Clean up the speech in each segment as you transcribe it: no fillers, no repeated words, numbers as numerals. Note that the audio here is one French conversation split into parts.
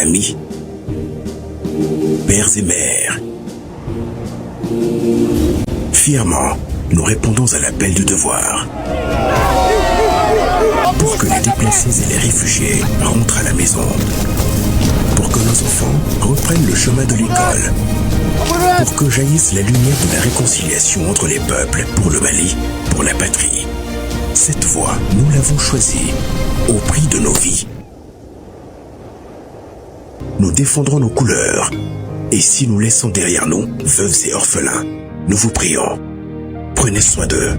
amis, pères et mères. Fièrement, nous répondons à l'appel du devoir. Pour que les déplacés et les réfugiés rentrent à la maison. Pour que nos enfants reprennent le chemin de l'école. Pour que jaillisse la lumière de la réconciliation entre les peuples, pour le Mali, pour la patrie. Cette voie, nous l'avons choisie, au prix de nos vies. Nous défendrons nos couleurs. Et si nous laissons derrière nous veuves et orphelins, nous vous prions, prenez soin d'eux.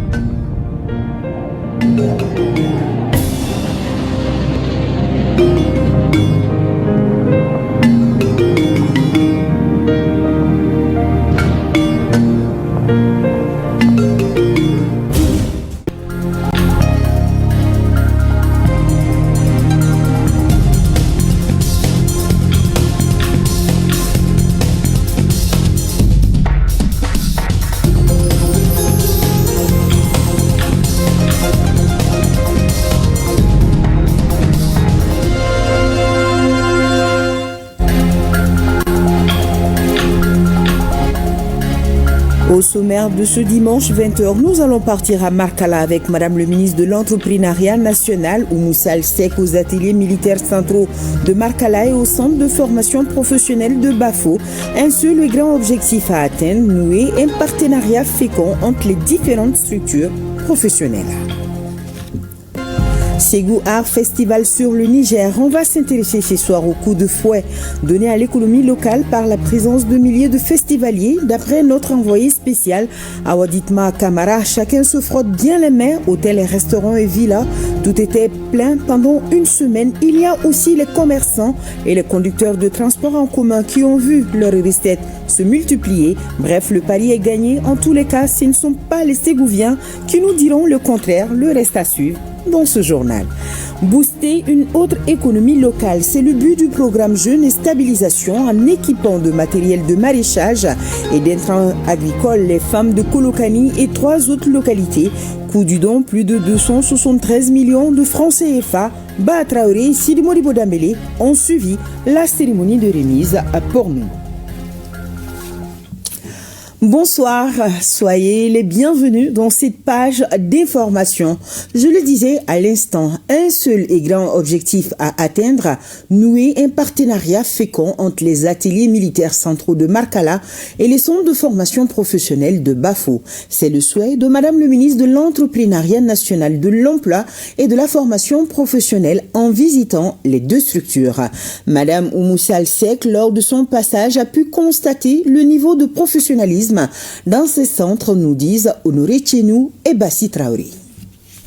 Au sommaire de ce dimanche 20h, nous allons partir à Markala avec Madame le ministre de l'Entrepreneuriat national, Oumou Sall Seck, aux ateliers militaires centraux de Markala et au centre de formation professionnelle de Bafo. Un seul et grand objectif à atteindre, nouer un partenariat fécond entre les différentes structures professionnelles. Ségou Art Festival sur le Niger. On va s'intéresser ce soir au coup de fouet donné à l'économie locale par la présence de milliers de festivaliers. D'après notre envoyé spécial, Awaditma Kamara, chacun se frotte bien les mains, hôtels et restaurants et villas. Tout était plein pendant une semaine. Il y a aussi les commerçants et les conducteurs de transport en commun qui ont vu leurs recettes se multiplier. Bref, le pari est gagné. En tous les cas, ce ne sont pas les Ségouviens qui nous diront le contraire. Le reste à suivre dans ce journal. Booster une autre économie locale, c'est le but du programme Jeunes et Stabilisation en équipant de matériel de maraîchage et d'intrants agricoles les femmes de Kolokani et 3 autres localités. Coût du don, plus de 273 millions de francs CFA. Ba Traoré et Sidi Modibo Dambélé ont suivi la cérémonie de remise pour nous. Bonsoir, soyez les bienvenus dans cette page d'information. Je le disais à l'instant, un seul et grand objectif à atteindre, nouer un partenariat fécond entre les ateliers militaires centraux de Markala et les centres de formation professionnelle de Bafo. C'est le souhait de Madame le ministre de l'Entrepreneuriat national, de l'Emploi et de la formation professionnelle en visitant les 2 structures. Madame Oumou Sall Seck, lors de son passage, a pu constater le niveau de professionnalisme dans ces centres, nous disent Honoré Tchenou et Bassi Traoré.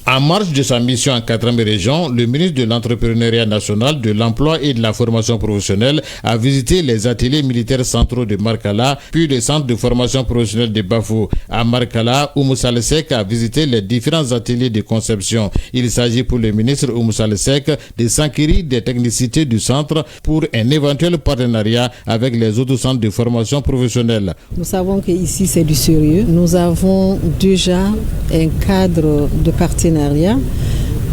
En marge de sa mission en 4e région, le ministre de l'Entrepreneuriat national, de l'Emploi et de la formation professionnelle a visité les ateliers militaires centraux de Markala, puis le centre de formation professionnelle de Bafo. À Markala, Oumou Sall Seck a visité les différents ateliers de conception. Il s'agit pour le ministre Oumou Sall Seck de s'enquérir des technicités du centre pour un éventuel partenariat avec les autres centres de formation professionnelle. Nous savons qu'ici c'est du sérieux. Nous avons déjà un cadre de partenariat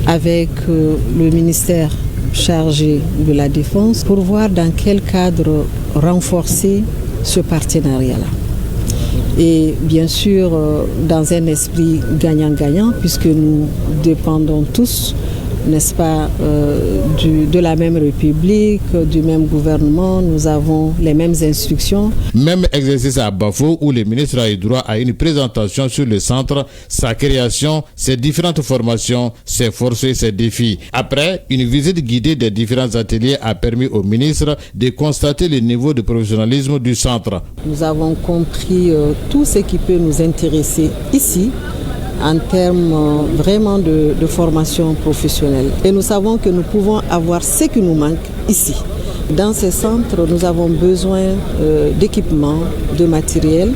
avec le ministère chargé de la Défense pour voir dans quel cadre renforcer ce partenariat-là. Et bien sûr, dans un esprit gagnant-gagnant, puisque nous dépendons tous, n'est-ce pas, de la même République, du même gouvernement, nous avons les mêmes instructions. Même exercice à Bafo où le ministre a eu droit à une présentation sur le centre, sa création, ses différentes formations, ses forces et ses défis. Après, une visite guidée des différents ateliers a permis au ministre de constater le niveau de professionnalisme du centre. Nous avons compris tout ce qui peut nous intéresser ici, en termes vraiment de formation professionnelle. Et nous savons que nous pouvons avoir ce qui nous manque ici. Dans ces centres, nous avons besoin d'équipements, de matériel,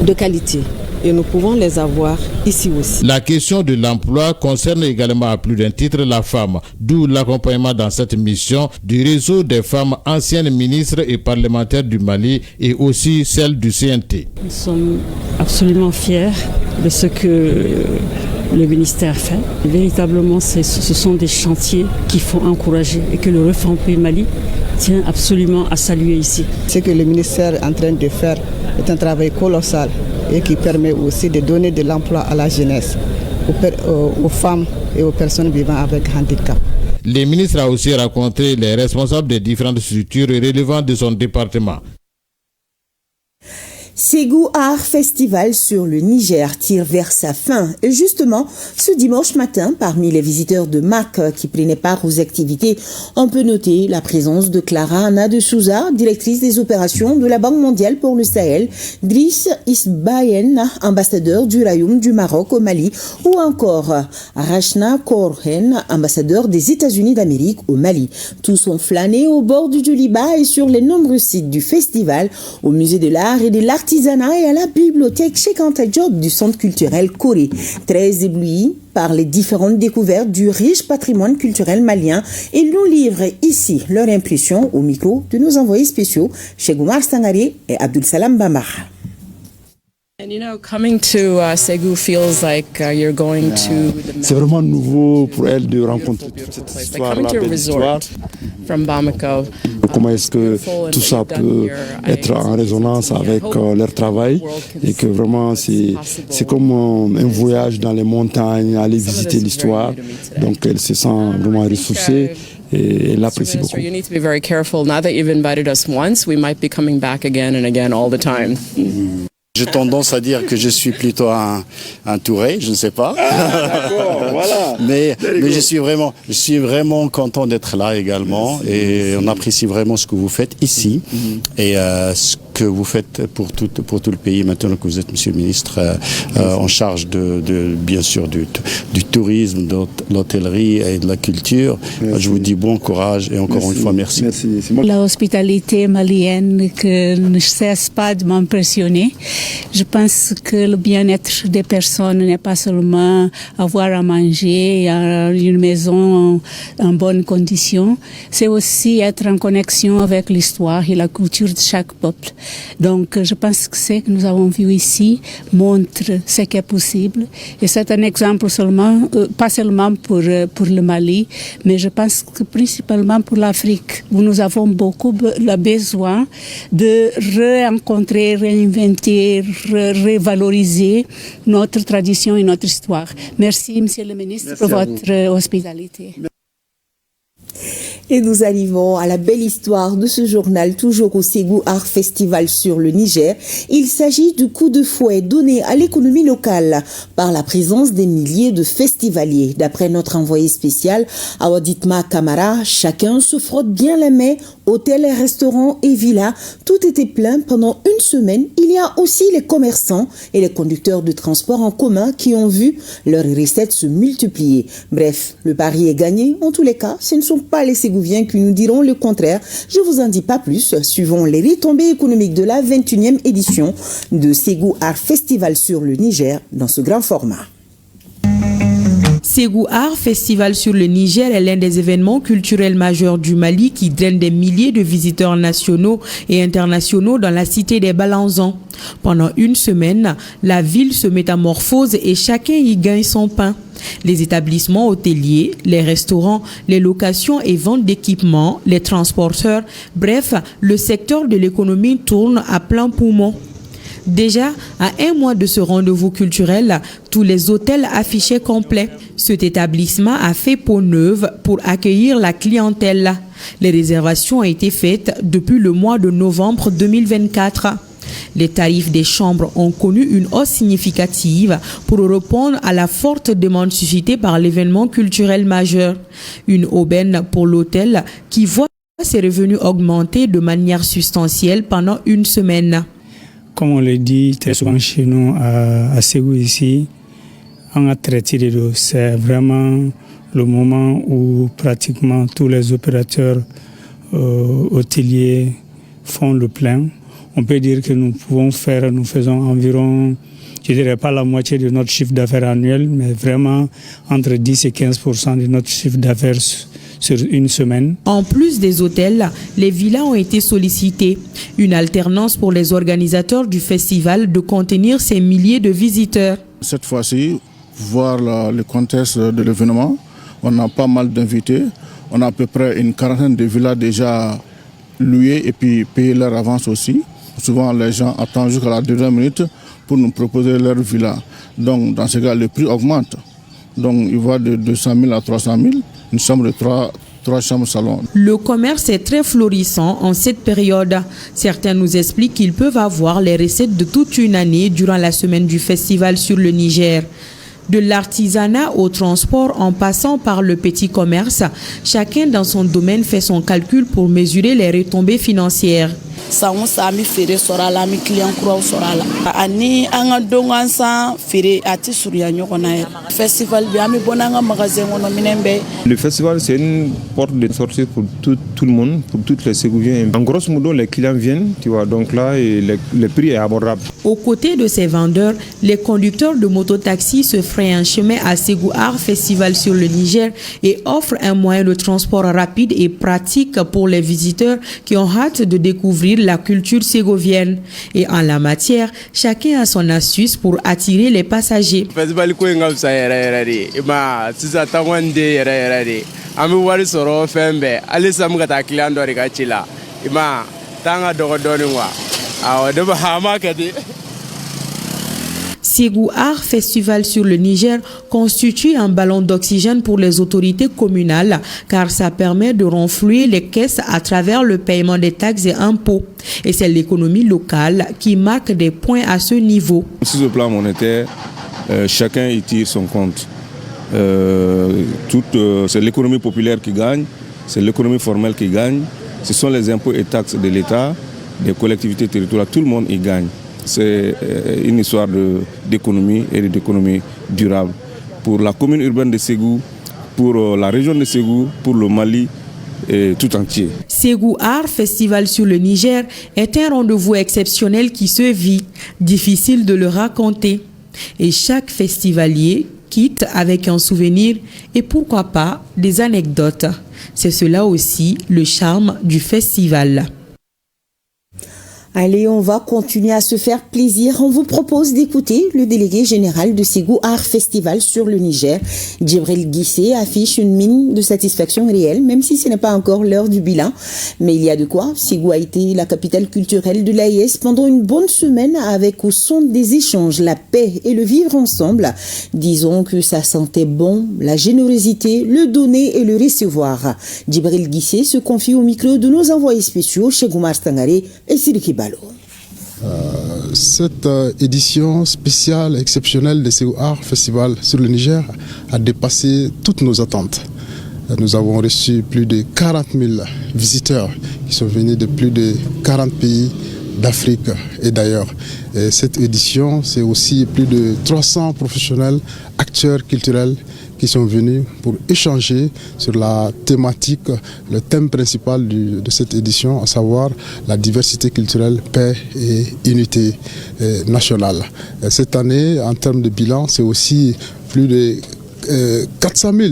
de qualité. Et nous pouvons les avoir ici aussi. La question de l'emploi concerne également à plus d'un titre la femme, d'où l'accompagnement dans cette mission du réseau des femmes anciennes ministres et parlementaires du Mali et aussi celle du CNT. Nous sommes absolument fiers de ce que le ministère fait. Véritablement, ce sont des chantiers qu'il faut encourager et que le Reform Pays Mali tient absolument à saluer ici. Ce que le ministère est en train de faire est un travail colossal et qui permet aussi de donner de l'emploi à la jeunesse, aux femmes et aux personnes vivant avec handicap. Le ministre a aussi rencontré les responsables des différentes structures relevant de son département. Ségou Art Festival sur le Niger tire vers sa fin. Et justement, ce dimanche matin, parmi les visiteurs de MAC qui prenaient part aux activités, on peut noter la présence de Clara Anna de Souza, directrice des opérations de la Banque mondiale pour le Sahel, Driss Isbayen, ambassadeur du Royaume du Maroc au Mali, ou encore Rachna Korhen, ambassadeur des États-Unis d'Amérique au Mali. Tous ont flâné au bord du Djoliba et sur les nombreux sites du festival, au musée de l'art et de l'artisanat et à la bibliothèque Cheikh Anta Diop du centre culturel Corée. Très éblouis par les différentes découvertes du riche patrimoine culturel malien, ils nous livrent ici leur impression au micro de nos envoyés spéciaux, Cheikh Oumar Sangaré et Abdul Salam Bamar. C'est vraiment nouveau pour elle de rencontrer cette histoire-là, belle histoire. Comment est-ce que tout ça peut être en résonance avec leur travail et que vraiment c'est comme un voyage dans les montagnes, aller visiter l'histoire. Donc elle se sent vraiment ressourcée. Et elle l'apprécie beaucoup. J'ai tendance à dire que je suis plutôt un Touré, je ne sais pas. Voilà. mais je suis vraiment content d'être là également et on apprécie vraiment ce que vous faites ici et ce que vous faites pour tout le pays maintenant que vous êtes, Monsieur le Ministre, en charge bien sûr du tourisme, de l'hôtellerie et de la culture. Je vous dis bon courage et encore une fois merci. La hospitalité malienne que ne cesse pas de m'impressionner. Je pense que le bien-être des personnes n'est pas seulement avoir à manger, une maison en bonne condition, c'est aussi être en connexion avec l'histoire et la culture de chaque peuple. Donc je pense que ce que nous avons vu ici montre ce qui est possible et c'est un exemple seulement, pas seulement pour le Mali, mais je pense que principalement pour l'Afrique, où nous avons beaucoup besoin de rencontrer, réinventer, revaloriser notre tradition et notre histoire. Merci, Monsieur le Ministre, pour votre hospitalité. Et nous arrivons à la belle histoire de ce journal, toujours au Ségou Art Festival sur le Niger. Il s'agit du coup de fouet donné à l'économie locale par la présence des milliers de festivaliers. D'après notre envoyé spécial, Awaditma Kamara, chacun se frotte bien la main, hôtels, restaurants et villas. Tout était plein pendant une semaine. Il y a aussi les commerçants et les conducteurs de transport en commun qui ont vu leurs recettes se multiplier. Bref, le pari est gagné. En tous les cas, ce ne sont pas les Ségouviens qui nous diront le contraire. Je vous en dis pas plus. Suivons les retombées économiques de la 21e édition de Ségou Art Festival sur le Niger dans ce grand format. Ségou Art Festival sur le Niger est l'un des événements culturels majeurs du Mali qui draine des milliers de visiteurs nationaux et internationaux dans la cité des Balanzans. Pendant une semaine, la ville se métamorphose et chacun y gagne son pain. Les établissements hôteliers, les restaurants, les locations et ventes d'équipements, les transporteurs, bref, le secteur de l'économie tourne à plein poumon. Déjà, à un mois de ce rendez-vous culturel, tous les hôtels affichaient complets. Cet établissement a fait peau neuve pour accueillir la clientèle. Les réservations ont été faites depuis le mois de novembre 2024. Les tarifs des chambres ont connu une hausse significative pour répondre à la forte demande suscitée par l'événement culturel majeur. Une aubaine pour l'hôtel qui voit ses revenus augmenter de manière substantielle pendant une semaine. Comme on le dit très souvent chez nous à Ségou ici, on a traité de l'eau. C'est vraiment le moment où pratiquement tous les opérateurs hôteliers font le plein. On peut dire que nous faisons environ, je dirais pas la moitié de notre chiffre d'affaires annuel, mais vraiment entre 10 et 15% de notre chiffre d'affaires sur une semaine. En plus des hôtels, les villas ont été sollicitées. Une alternance pour les organisateurs du festival de contenir ces milliers de visiteurs. Cette fois-ci, voir le contexte de l'événement, on a pas mal d'invités. On a à peu près une quarantaine de villas déjà louer et puis payer leur avance aussi. Souvent, les gens attendent jusqu'à la dernière minute pour nous proposer leur villa. Donc, dans ce cas, le prix augmente. Donc, il va de 200 000 à 300 000, une chambre de 3 chambres salon. Le commerce est très florissant en cette période. Certains nous expliquent qu'ils peuvent avoir les recettes de toute une année durant la semaine du festival sur le Niger. De l'artisanat au transport en passant par le petit commerce, chacun dans son domaine fait son calcul pour mesurer les retombées financières. Le festival, c'est une porte de sortie pour tout le monde, pour toutes les Ségouviens. En grosso modo, les clients viennent, tu vois, donc là, le prix est abordable. Aux côtés de ces vendeurs, les conducteurs de mototaxi se fraient un chemin à Ségou Art Festival sur le Niger et offrent un moyen de transport rapide et pratique pour les visiteurs qui ont hâte de découvrir la culture ségovienne. Et en la matière, chacun a son astuce pour attirer les passagers. Ségou Art Festival sur le Niger constitue un ballon d'oxygène pour les autorités communales car ça permet de renflouer les caisses à travers le paiement des taxes et impôts. Et c'est l'économie locale qui marque des points à ce niveau. Sur le plan monétaire, chacun y tire son compte. C'est l'économie populaire qui gagne, c'est l'économie formelle qui gagne, ce sont les impôts et taxes de l'État, des collectivités territoriales, tout le monde y gagne. C'est une histoire d'économie et d'économie durable pour la commune urbaine de Ségou, pour la région de Ségou, pour le Mali et tout entier. Ségou Art Festival sur le Niger est un rendez-vous exceptionnel qui se vit, difficile de le raconter. Et chaque festivalier quitte avec un souvenir et pourquoi pas des anecdotes. C'est cela aussi le charme du festival. Allez, on va continuer à se faire plaisir. On vous propose d'écouter le délégué général de Ségou Art Festival sur le Niger. Djibril Guissé affiche une mine de satisfaction réelle, même si ce n'est pas encore l'heure du bilan. Mais il y a de quoi. Ségou a été la capitale culturelle de l'AES pendant une bonne semaine avec au son des échanges, la paix et le vivre ensemble. Disons que ça sentait bon, la générosité, le donner et le recevoir. Djibril Guissé se confie au micro de nos envoyés spéciaux, Chegoumar Stangare et Sidiki. Cette édition spéciale, exceptionnelle de Ségou Art Festival sur le Niger a dépassé toutes nos attentes. Nous avons reçu plus de 40 000 visiteurs qui sont venus de plus de 40 pays d'Afrique et d'ailleurs. Et cette édition, c'est aussi plus de 300 professionnels, acteurs culturels qui sont venus pour échanger sur la thématique, le thème principal de cette édition, à savoir la diversité culturelle, paix et unité nationale. Et cette année, en termes de bilan, c'est aussi plus de 400 000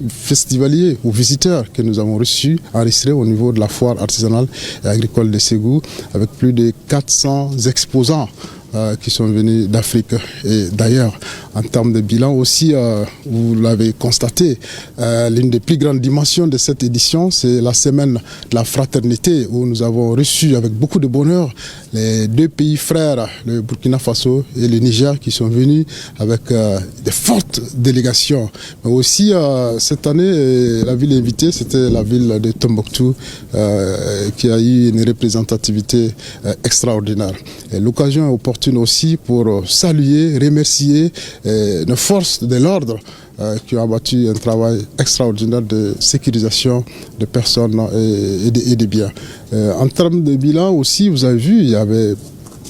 festivaliers ou visiteurs que nous avons reçus, enregistrés au niveau de la foire artisanale et agricole de Ségou, avec plus de 400 exposants qui sont venus d'Afrique et d'ailleurs. En termes de bilan aussi, vous l'avez constaté, l'une des plus grandes dimensions de cette édition, c'est la semaine de la fraternité où nous avons reçu avec beaucoup de bonheur les deux pays frères, le Burkina Faso et le Niger, qui sont venus avec de fortes délégations. Mais aussi, cette année, la ville invitée, c'était la ville de Tombouctou qui a eu une représentativité extraordinaire. L'occasion est opportune aussi pour saluer, remercier nos forces de l'ordre qui ont abattu un travail extraordinaire de sécurisation de personnes et des biens. En termes de bilan aussi, vous avez vu, il y avait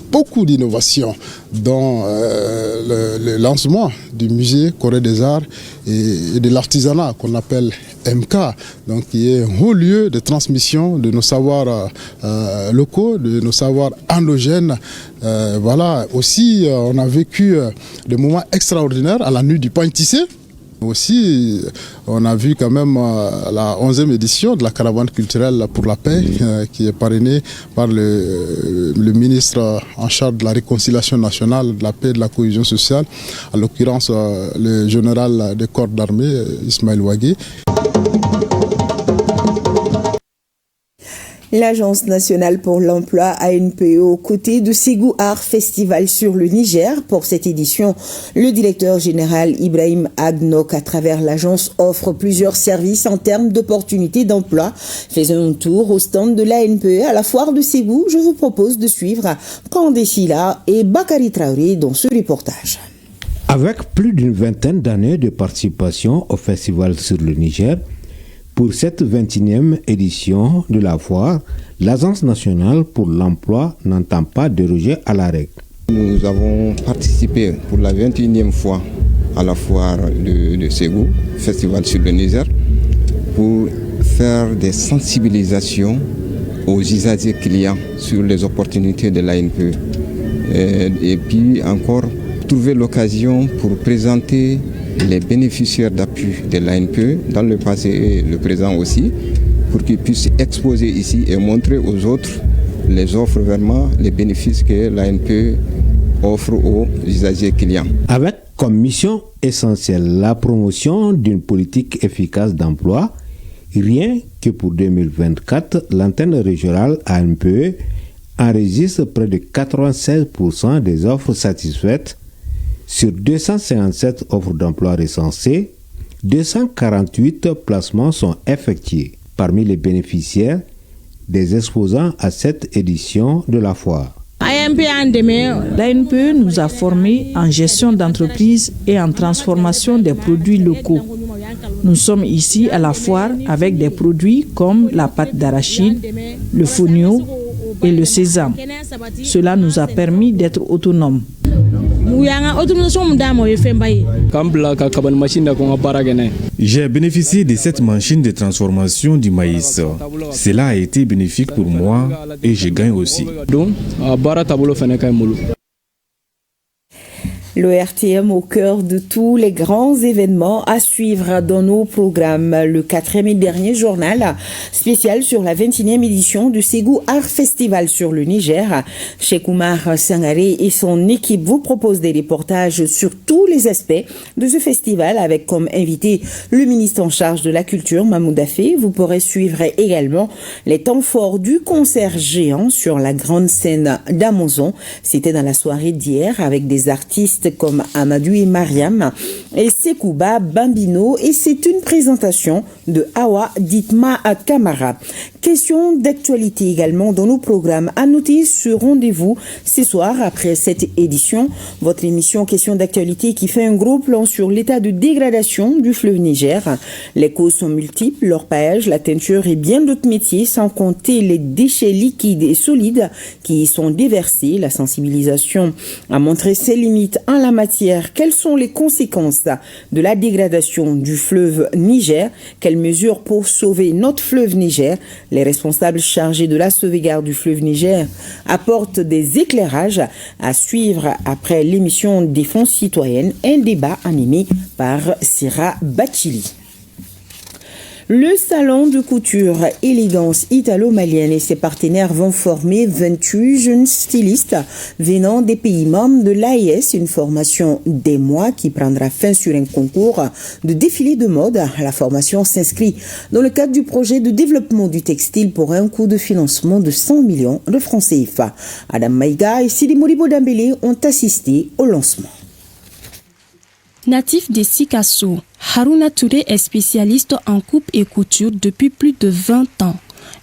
beaucoup d'innovations dans le lancement du musée Corée des Arts et de l'artisanat qu'on appelle MK, donc qui est un haut lieu de transmission de nos savoirs locaux, de nos savoirs endogènes. Voilà, aussi on a vécu des moments extraordinaires à la nuit du pain tissé. Aussi, on a vu quand même la 11e édition de la caravane culturelle pour la paix qui est parrainée par le ministre en charge de la réconciliation nationale, de la paix et de la cohésion sociale, en l'occurrence le général des corps d'armée, Ismaël Ouagé. L'Agence nationale pour l'emploi ANPE aux côtés de Ségou Art Festival sur le Niger. Pour cette édition, le directeur général Ibrahim Agnok, à travers l'agence, offre plusieurs services en termes d'opportunités d'emploi. Faisons un tour au stand de l'ANPE à la foire de Ségou. Je vous propose de suivre Kandé Sila et Bakari Traoré dans ce reportage. Avec plus d'une vingtaine d'années de participation au festival sur le Niger, pour cette 21e édition de la foire, l'Agence nationale pour l'emploi n'entend pas déroger à la règle. Nous avons participé pour la 21e fois à la foire de Ségou, festival sur le Niger, pour faire des sensibilisations aux usagers clients sur les opportunités de l'ANPE. Et puis encore, trouver l'occasion pour présenter les bénéficiaires d'appui de l'ANPE dans le passé et le présent aussi, pour qu'ils puissent exposer ici et montrer aux autres les offres, vraiment les bénéfices que l'ANPE offre aux usagers clients. Avec comme mission essentielle la promotion d'une politique efficace d'emploi, rien que pour 2024, l'antenne régionale ANPE enregistre près de 96% des offres satisfaites. Sur 257 offres d'emploi recensées, 248 placements sont effectués. Parmi les bénéficiaires des exposants à cette édition de la foire. L'ANPE nous a formés en gestion d'entreprise et en transformation des produits locaux. Nous sommes ici à la foire avec des produits comme la pâte d'arachide, le fonio et le sésame. Cela nous a permis d'être autonomes. J'ai bénéficié de cette machine de transformation du maïs. Cela a été bénéfique pour moi et je gagne aussi. Le RTM au cœur de tous les grands événements à suivre dans nos programmes. Le 4e et dernier journal spécial sur la 21e édition du Ségou Art Festival sur le Niger. Cheikh Oumar Sangaré et son équipe vous proposent des reportages sur tous les aspects de ce festival avec comme invité le ministre en charge de la culture, Mahmoud Affé. Vous pourrez suivre également les temps forts du concert géant sur la grande scène d'Amazon. C'était dans la soirée d'hier avec des artistes comme Amadou et Mariam et Sekouba Bambino, et c'est une présentation de Awa Ditma Kamara. Question d'actualité également dans nos programmes. À noter ce rendez-vous ce soir après cette édition, votre émission Question d'actualité qui fait un gros plan sur l'état de dégradation du fleuve Niger. Les causes sont multiples, l'orpaillage, la teinture et bien d'autres métiers, sans compter les déchets liquides et solides qui y sont déversés. La sensibilisation a montré ses limites en la matière. Quelles sont les conséquences de la dégradation du fleuve Niger? Quelles mesures pour sauver notre fleuve Niger? Les responsables chargés de la sauvegarde du fleuve Niger apportent des éclairages à suivre après l'émission Défense citoyenne, un débat animé par Sira Bachili. Le salon de couture Élégance italo-malienne et ses partenaires vont former 28 jeunes stylistes venant des pays membres de l'AES, une formation des mois qui prendra fin sur un concours de défilé de mode. La formation s'inscrit dans le cadre du projet de développement du textile pour un coût de financement de 100 millions de francs CFA. Adam Maïga et Sidi Moribo Dambélé ont assisté au lancement. Natif de Sikasso, Haruna Touré est spécialiste en coupe et couture depuis plus de 20 ans.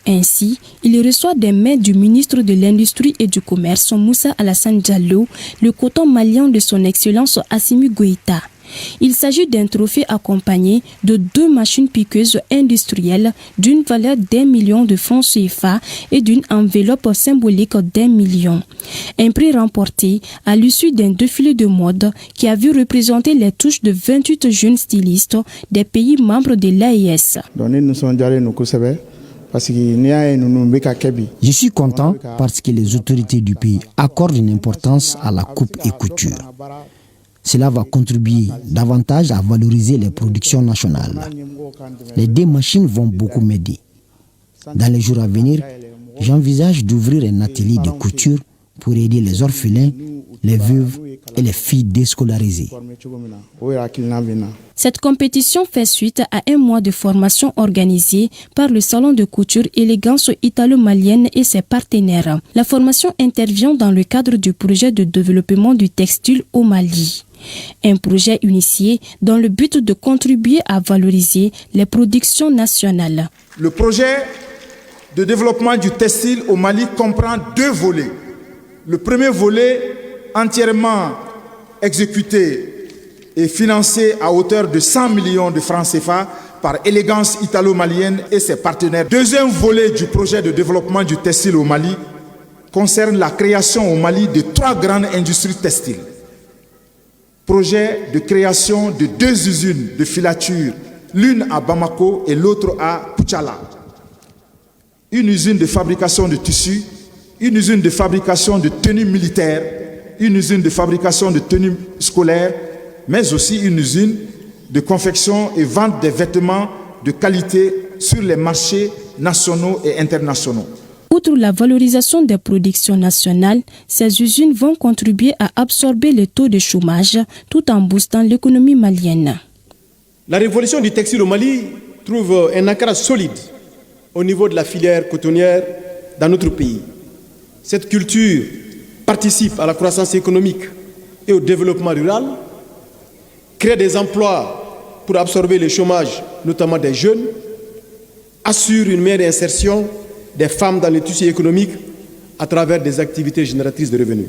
Ainsi, il reçoit des mains du ministre de l'Industrie et du Commerce, Moussa Alassane Diallo, le coton malien de son Excellence Assimi Goïta. Il s'agit d'un trophée accompagné de 2 machines piqueuses industrielles d'une valeur d'1 million de francs CFA et d'une enveloppe symbolique d'1 million. Un prix remporté à l'issue d'un défilé de mode qui a vu représenter les touches de 28 jeunes stylistes des pays membres de l'AES. Je suis content parce que les autorités du pays accordent une importance à la coupe et couture. Cela va contribuer davantage à valoriser les productions nationales. Les 2 machines vont beaucoup m'aider. Dans les jours à venir, j'envisage d'ouvrir un atelier de couture pour aider les orphelins les veuves et les filles déscolarisées. Cette compétition fait suite à un mois de formation organisé par le salon de couture Élégance italo-malienne et ses partenaires. La formation intervient dans le cadre du projet de développement du textile au Mali. Un projet initié dans le but de contribuer à valoriser les productions nationales. Le projet de développement du textile au Mali comprend 2 volets. Le premier volet, entièrement exécuté et financé à hauteur de 100 millions de francs CFA par Élégance italo-malienne et ses partenaires. Deuxième volet du projet de développement du textile au Mali concerne la création au Mali de 3 grandes industries textiles. Projet de création de 2 usines de filature, l'une à Bamako et l'autre à Pouchala. Une usine de fabrication de tissus, une usine de fabrication de tenues militaires, une usine de fabrication de tenues scolaires, mais aussi une usine de confection et vente des vêtements de qualité sur les marchés nationaux et internationaux. Outre la valorisation des productions nationales, ces usines vont contribuer à absorber le taux de chômage tout en boostant l'économie malienne. La révolution du textile au Mali trouve un ancrage solide au niveau de la filière cotonnière dans notre pays. Cette culture participe à la croissance économique et au développement rural, crée des emplois pour absorber le chômage, notamment des jeunes, assure une meilleure insertion des femmes dans le tissu économique à travers des activités génératrices de revenus.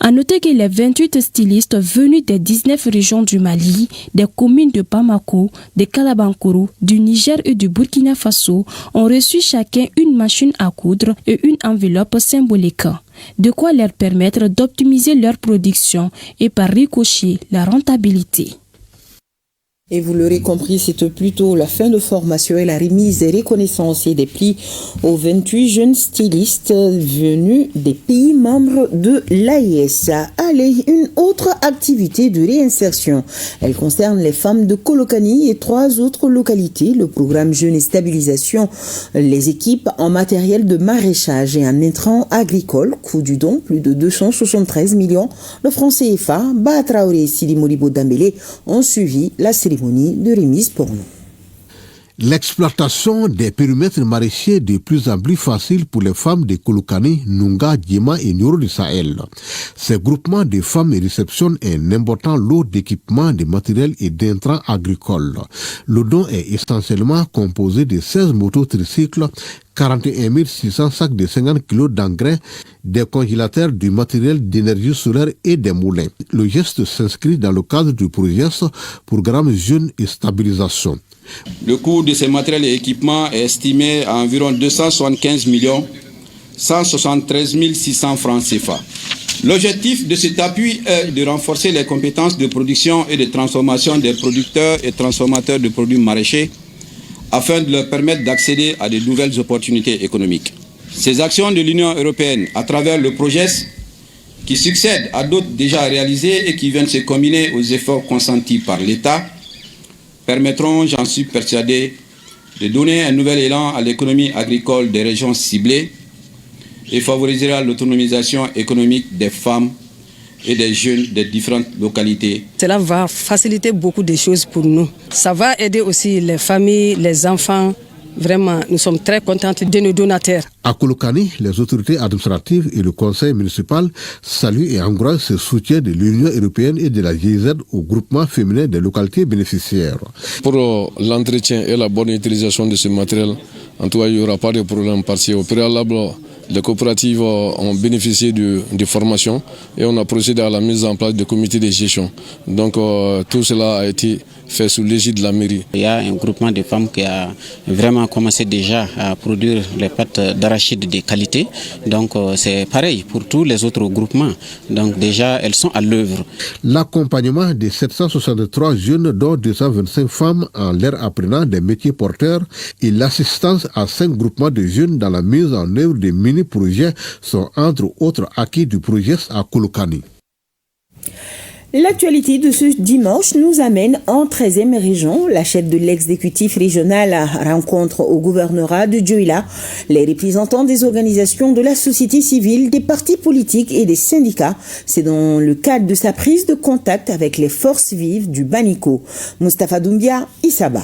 À noter que les 28 stylistes venus des 19 régions du Mali, des communes de Bamako, de Kalabankoro, du Niger et du Burkina Faso ont reçu chacun une machine à coudre et une enveloppe symbolique. De quoi leur permettre d'optimiser leur production et par ricochet la rentabilité. Et vous l'aurez compris, c'est plutôt la fin de formation et la remise des reconnaissances et des prix aux 28 jeunes stylistes venus des pays membres de l'AES. Allez, une autre activité de réinsertion. Elle concerne les femmes de Kolokani et 3 autres localités. Le programme Jeunes et Stabilisation les équipes en matériel de maraîchage et en intrants agricoles. Coût du don, plus de 273 millions. Le franc CFA, Ba Traoré et Sidi Moribo Dambélé ont suivi la cérémonie de remise pour nous. L'exploitation des périmètres maraîchers est de plus en plus facile pour les femmes de Kolokani, Nunga, Djema et Nioro du Sahel. Ces groupements de femmes réceptionnent un important lot d'équipements, de matériel et d'intrants agricoles. Le don est essentiellement composé de 16 motos tricycles, 41 600 sacs de 50 kg d'engrais, des congélateurs, du matériel d'énergie solaire et des moulins. Le geste s'inscrit dans le cadre du projet Programme Jeunes et Stabilisation. Le coût de ces matériels et équipements est estimé à environ 275 173 600 francs CFA. L'objectif de cet appui est de renforcer les compétences de production et de transformation des producteurs et transformateurs de produits maraîchers afin de leur permettre d'accéder à de nouvelles opportunités économiques. Ces actions de l'Union européenne à travers le projet qui succèdent à d'autres déjà réalisés et qui viennent se combiner aux efforts consentis par l'État permettront, j'en suis persuadé, de donner un nouvel élan à l'économie agricole des régions ciblées et favorisera l'autonomisation économique des femmes et des jeunes des différentes localités. Cela va faciliter beaucoup de choses pour nous. Ça va aider aussi les familles, les enfants. Vraiment, nous sommes très contents de nos donateurs. À Kolokani, les autorités administratives et le conseil municipal saluent et encouragent ce soutien de l'Union européenne et de la GIZ au groupement féminin des localités bénéficiaires. Pour l'entretien et la bonne utilisation de ce matériel, en tout cas, il n'y aura pas de problème parce qu'au préalable, les coopératives ont bénéficié de formations et on a procédé à la mise en place de comités de gestion. Donc tout cela a été fait sous l'égide de la mairie. Il y a un groupement de femmes qui a vraiment commencé déjà à produire les pâtes d'arachide de qualité. Donc c'est pareil pour tous les autres groupements. Donc déjà elles sont à l'œuvre. L'accompagnement des 763 jeunes dont 225 femmes en leur apprenant des métiers porteurs et l'assistance à 5 groupements de jeunes dans la mise en œuvre des mini-projets sont entre autres acquis du projet à Kolokani. L'actualité de ce dimanche nous amène en 13e région. La chef de l'exécutif régional rencontre au gouvernorat de Dioula les représentants des organisations de la société civile, des partis politiques et des syndicats. C'est dans le cadre de sa prise de contact avec les forces vives du Banico. Moustapha Doumbia, Issaba.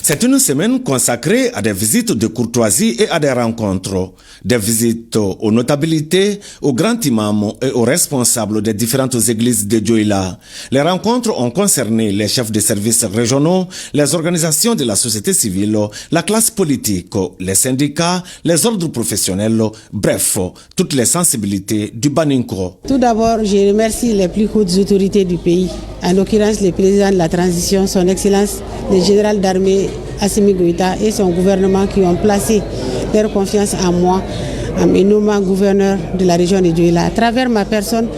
C'est une semaine consacrée à des visites de courtoisie et à des rencontres. Des visites aux notabilités, aux grands imams et aux responsables des différentes églises de Dioula. Les rencontres ont concerné les chefs de services régionaux, les organisations de la société civile, la classe politique, les syndicats, les ordres professionnels, bref, toutes les sensibilités du Baninko. Tout d'abord, je remercie les plus hautes autorités du pays, en l'occurrence le président de la transition, son Excellence, le général d'armée Assimi Goïta et son gouvernement qui ont placé leur confiance en moi, en me nommant gouverneur de la région de Dioula. À travers ma personne,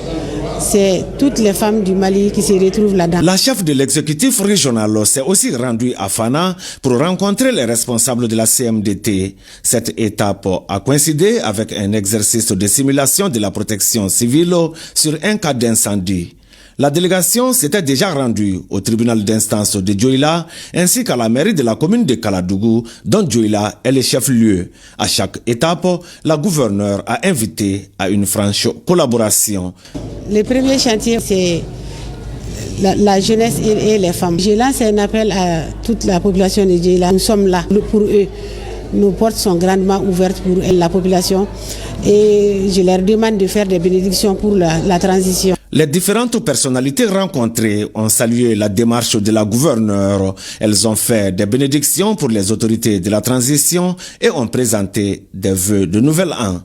c'est toutes les femmes du Mali qui se retrouvent là-dedans. La chef de l'exécutif régional s'est aussi rendue à Fana pour rencontrer les responsables de la CMDT. Cette étape a coïncidé avec un exercice de simulation de la protection civile sur un cas d'incendie. La délégation s'était déjà rendue au tribunal d'instance de Dioula ainsi qu'à la mairie de la commune de Kaladougou, dont Dioula est le chef-lieu. À chaque étape, la gouverneure a invité à une franche collaboration. Le premier chantier, c'est la jeunesse et les femmes. Je lance un appel à toute la population de Dioula. Nous sommes là pour eux. Nos portes sont grandement ouvertes pour la population et je leur demande de faire des bénédictions pour la transition. Les différentes personnalités rencontrées ont salué la démarche de la gouverneure. Elles ont fait des bénédictions pour les autorités de la transition et ont présenté des vœux de nouvel an.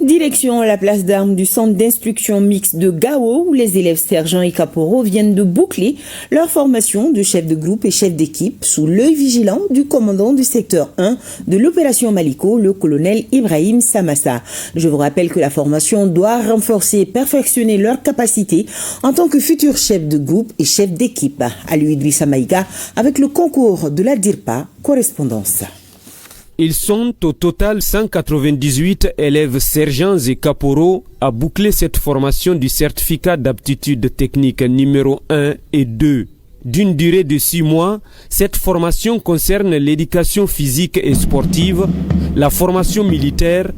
Direction la place d'armes du centre d'instruction mixte de Gao, où les élèves sergents et caporaux viennent de boucler leur formation de chef de groupe et chef d'équipe sous l'œil vigilant du commandant du secteur 1 de l'opération Maliko, le colonel Ibrahim Samassa. Je vous rappelle que la formation doit renforcer et perfectionner leurs capacités en tant que futurs chefs de groupe et chefs d'équipe. À lui Idrissa Maïga avec le concours de la DIRPA, correspondance. Ils sont au total 198 élèves sergents et caporaux à boucler cette formation du certificat d'aptitude technique numéro 1 et 2. D'une durée de 6 mois, cette formation concerne l'éducation physique et sportive, la formation militaire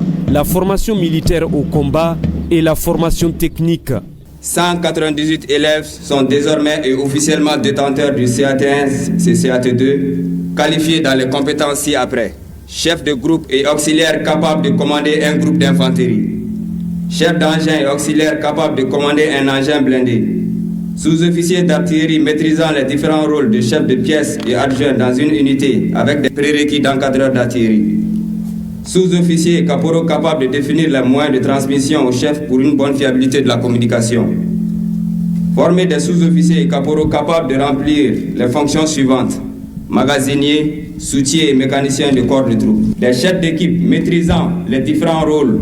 au combat et la formation technique. 198 élèves sont désormais et officiellement détenteurs du CAT1 et CAT2, qualifiés dans les compétences ci-après. Chef de groupe et auxiliaire capable de commander un groupe d'infanterie. Chef d'engin et auxiliaire capable de commander un engin blindé. Sous-officier d'artillerie maîtrisant les différents rôles de chef de pièce et adjoint dans une unité avec des prérequis d'encadreur d'artillerie. Sous-officier et caporaux capables de définir les moyens de transmission au chef pour une bonne fiabilité de la communication. Former des sous-officiers et caporaux capables de remplir les fonctions suivantes. Magasinier, soutier et mécanicien de corps de troupe. Les chefs d'équipe maîtrisant les différents rôles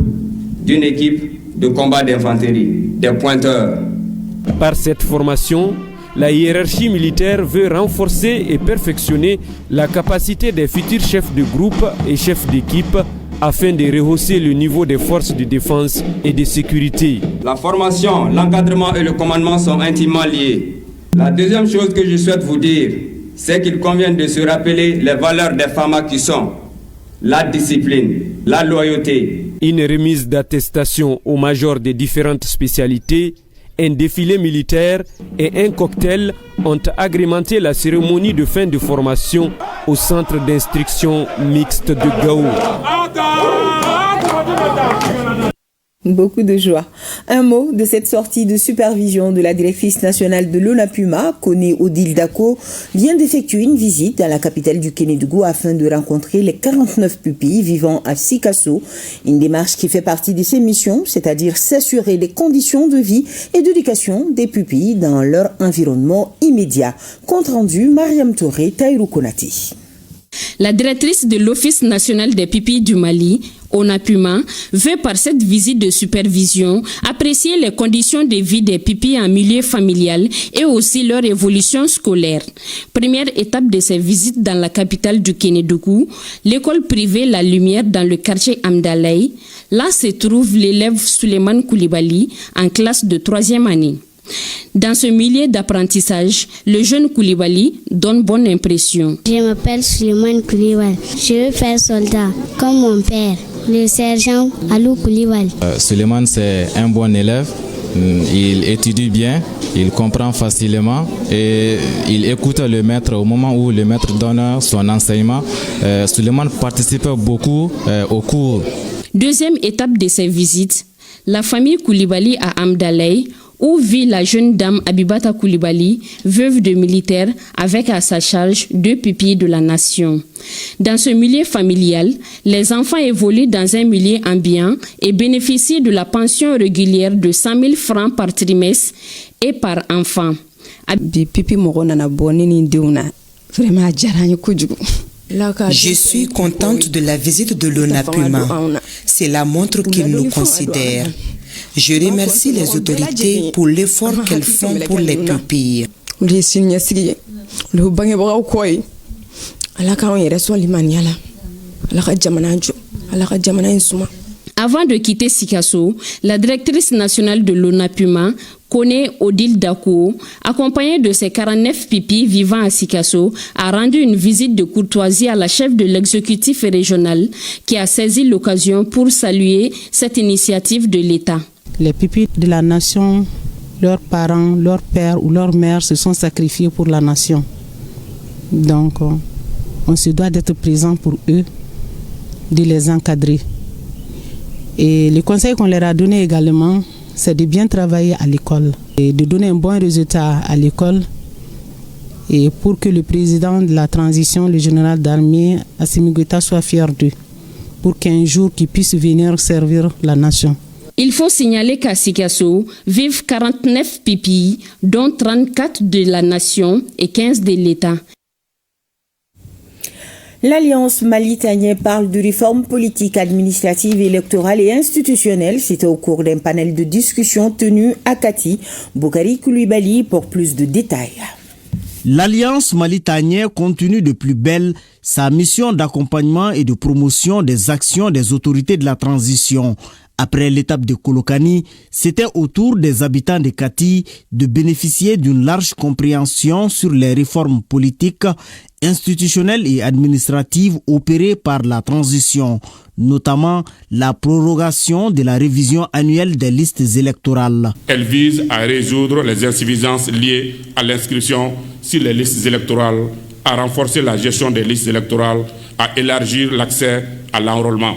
d'une équipe de combat d'infanterie, des pointeurs. Par cette formation, la hiérarchie militaire veut renforcer et perfectionner la capacité des futurs chefs de groupe et chefs d'équipe afin de rehausser le niveau des forces de défense et de sécurité. La formation, l'encadrement et le commandement sont intimement liés. La deuxième chose que je souhaite vous dire, c'est qu'il convient de se rappeler les valeurs des FAMA qui sont la discipline, la loyauté. Une remise d'attestation aux majors des différentes spécialités, un défilé militaire et un cocktail ont agrémenté la cérémonie de fin de formation au centre d'instruction mixte de Gao. Beaucoup de joie. Un mot de cette sortie de supervision de la directrice nationale de l'ONAPUMA, Koné Odile Dako, vient d'effectuer une visite à la capitale du Kénédougou afin de rencontrer les 49 pupilles vivant à Sikasso. Une démarche qui fait partie de ses missions, c'est-à-dire s'assurer des conditions de vie et d'éducation des pupilles dans leur environnement immédiat. Compte rendu, Mariam Touré, Taïrou Konati. La directrice de l'Office national des pupilles du Mali, ONAPUMA, veut par cette visite de supervision apprécier les conditions de vie des pupilles en milieu familial et aussi leur évolution scolaire. Première étape de ces visites dans la capitale du Kénédougou, l'école privée La Lumière dans le quartier Amdalaï. Là se trouve l'élève Souleymane Koulibaly en classe de 3e année. Dans ce milieu d'apprentissage, le jeune Koulibaly donne bonne impression. Je m'appelle Suleiman Koulibaly. Je veux faire soldat, comme mon père, le sergent Alou Koulibaly. Suleiman, c'est un bon élève. Il étudie bien, il comprend facilement et il écoute le maître au moment où le maître donne son enseignement. Suleiman participe beaucoup aux cours. Deuxième étape de ces visites, la famille Koulibaly à Amdalaï, où vit la jeune dame Abibata Koulibaly, veuve de militaire, avec à sa charge 2 pupilles de la nation. Dans ce milieu familial, les enfants évoluent dans un milieu ambiant et bénéficient de la pension régulière de 100 000 francs par trimestre et par enfant. Je suis contente de la visite de l'ONAPUMA. Cela montre qu'ils nous considèrent. Je remercie les autorités pour l'effort qu'elles font pour les pupilles. Avant de quitter Sikasso, la directrice nationale de l'ONAPUMA, Kone Odile Dakou, accompagnée de ses 49 pipis vivant à Sikasso, a rendu une visite de courtoisie à la chef de l'exécutif régional qui a saisi l'occasion pour saluer cette initiative de l'État. Les pipis de la nation, leurs parents, leurs pères ou leurs mères se sont sacrifiés pour la nation. Donc, on se doit d'être présent pour eux, de les encadrer. Et le conseil qu'on leur a donné également, c'est de bien travailler à l'école et de donner un bon résultat à l'école, et pour que le président de la transition, le général d'armée Assimi Goïta, soit fier d'eux, pour qu'un jour qu'ils puissent venir servir la nation. Il faut signaler qu'à Sikasso vivent 49 pipis, dont 34 de la nation et 15 de l'État. L'Alliance Mali-Tanien parle de réformes politiques, administratives, électorales et institutionnelles. C'était au cours d'un panel de discussion tenu à Kati. Boukari Koulibaly pour plus de détails. L'Alliance Mali-Tanien continue de plus belle sa mission d'accompagnement et de promotion des actions des autorités de la transition. Après l'étape de Kolokani, c'était au tour des habitants de Kati de bénéficier d'une large compréhension sur les réformes politiques, institutionnelles et administratives opérées par la transition, notamment la prorogation de la révision annuelle des listes électorales. Elle vise à résoudre les insuffisances liées à l'inscription sur les listes électorales, à renforcer la gestion des listes électorales, à élargir l'accès à l'enrôlement.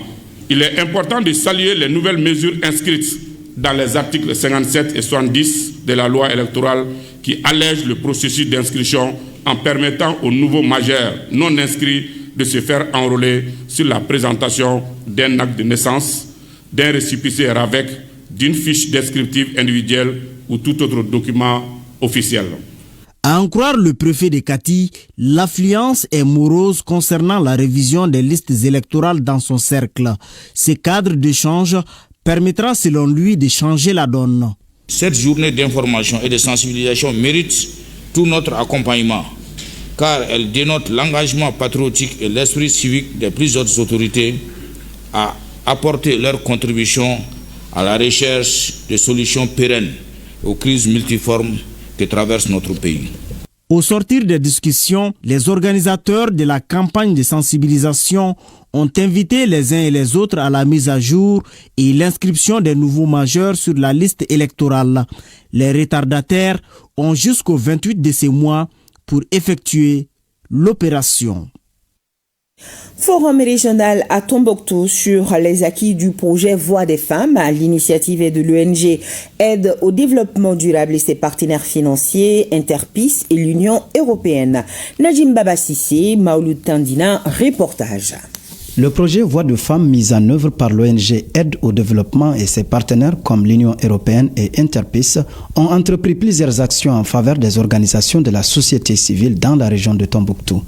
Il est important de saluer les nouvelles mesures inscrites dans les articles 57 et 70 de la loi électorale qui allègent le processus d'inscription en permettant aux nouveaux majeurs non inscrits de se faire enrôler sur la présentation d'un acte de naissance, d'un récépissé RAVEC, d'une fiche descriptive individuelle ou tout autre document officiel. À en croire le préfet de Kati, l'affluence est morose concernant la révision des listes électorales dans son cercle. Ce cadre d'échange permettra selon lui de changer la donne. Cette journée d'information et de sensibilisation mérite tout notre accompagnement, car elle dénote l'engagement patriotique et l'esprit civique des plus hautes autorités à apporter leur contribution à la recherche de solutions pérennes aux crises multiformes que traverse notre pays. Au sortir des discussions, les organisateurs de la campagne de sensibilisation ont invité les uns et les autres à la mise à jour et l'inscription des nouveaux majeurs sur la liste électorale. Les retardataires ont jusqu'au 28 de ce mois pour effectuer l'opération. Forum régional à Tombouctou sur les acquis du projet Voix des femmes. L'initiative est de l'ONG Aide au développement durable et ses partenaires financiers, Interpis et l'Union européenne. Najim Baba Sissé, Maouloud Tandina, reportage. Le projet Voix de femmes mis en œuvre par l'ONG Aide au développement et ses partenaires comme l'Union européenne et Interpis ont entrepris plusieurs actions en faveur des organisations de la société civile dans la région de Tombouctou.